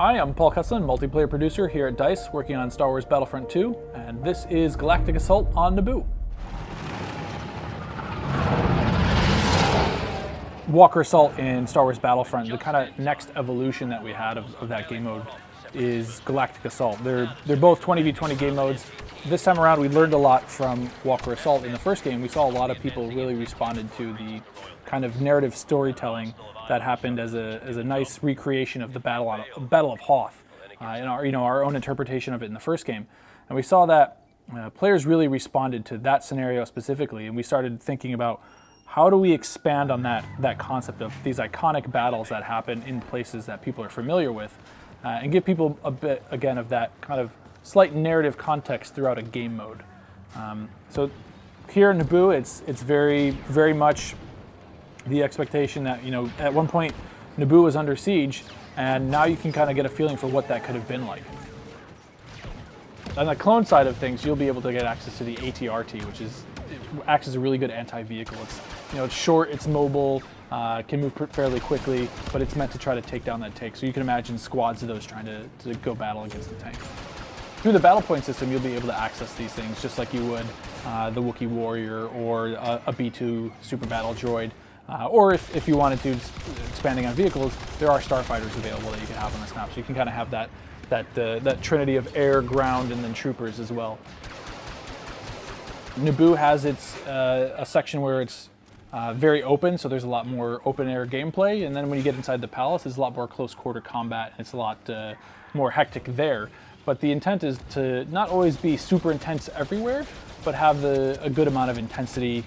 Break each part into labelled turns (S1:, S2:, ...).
S1: Hi, I'm Paul Cusslin, multiplayer producer here at DICE, working on Star Wars Battlefront II, and this is Galactic Assault on Naboo. Walker Assault in Star Wars Battlefront, the kind of next evolution that we had of that game mode is Galactic Assault. They're both 20v20 game modes. This time around, we learned a lot from Walker Assault. In the first game, we saw a lot of people really responded to the kind of narrative storytelling that happened as a nice recreation of the Battle of Hoth, in our own interpretation of it in the first game. And we saw that players really responded to that scenario specifically, and we started thinking about how do we expand on that concept of these iconic battles that happen in places that people are familiar with, and give people a bit, again, of that kind of slight narrative context throughout a game mode. So here in Naboo, it's very, very much the expectation that, at one point Naboo was under siege, and now you can kind of get a feeling for what that could have been like. On the clone side of things, you'll be able to get access to the AT-RT, which acts as a really good anti-vehicle. It's short, it's mobile, can move fairly quickly, but it's meant to try to take down that tank. So you can imagine squads of those trying to go battle against the tank. Through the battle point system, you'll be able to access these things just like you would the Wookiee warrior or a B2 super battle droid. Or if you wanted to, expanding on vehicles, there are starfighters available that you can have on this map. So you can kind of have that trinity of air, ground, and then troopers as well. Naboo has a section where it's very open, so there's a lot more open air gameplay. And then when you get inside the palace, it's a lot more close quarter combat, and it's a lot more hectic there. But the intent is to not always be super intense everywhere, but have a good amount of intensity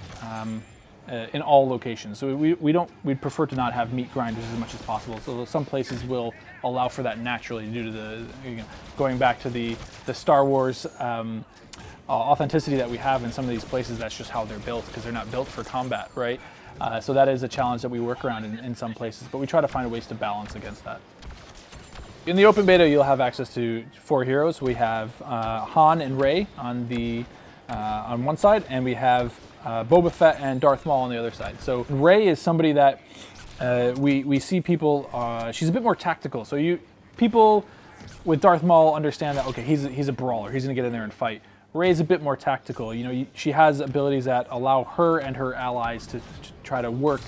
S1: in all locations. So we'd prefer to not have meat grinders as much as possible. So some places will allow for that naturally due to going back to the Star Wars authenticity that we have in some of these places. That's just how they're built, because they're not built for combat, right? So that is a challenge that we work around in some places, but we try to find ways to balance against that. In the open beta, you'll have access to 4 heroes. We have Han and Rey on one side, and we have Boba Fett and Darth Maul on the other side. So Rey is somebody that we see people. She's a bit more tactical. So people with Darth Maul understand that, okay, he's a brawler. He's going to get in there and fight. Rey's a bit more tactical. She has abilities that allow her and her allies to try to work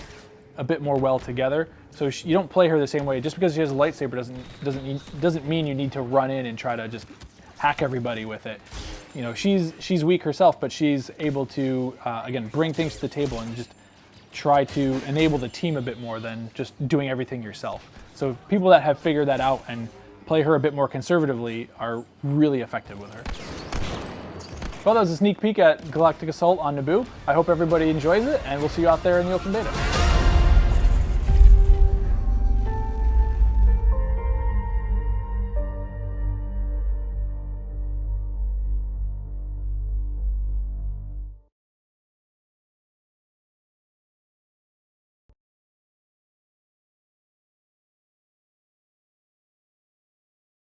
S1: a bit more well together. So you don't play her the same way. Just because she has a lightsaber doesn't mean you need to run in and try to just hack everybody with it. She's weak herself, but she's able to again bring things to the table and just try to enable the team a bit more than just doing everything yourself. So people that have figured that out and play her a bit more conservatively are really effective with her. Well, that was a sneak peek at Galactic Assault on Naboo. I hope everybody enjoys it, and we'll see you out there in the open beta.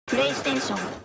S2: PlayStation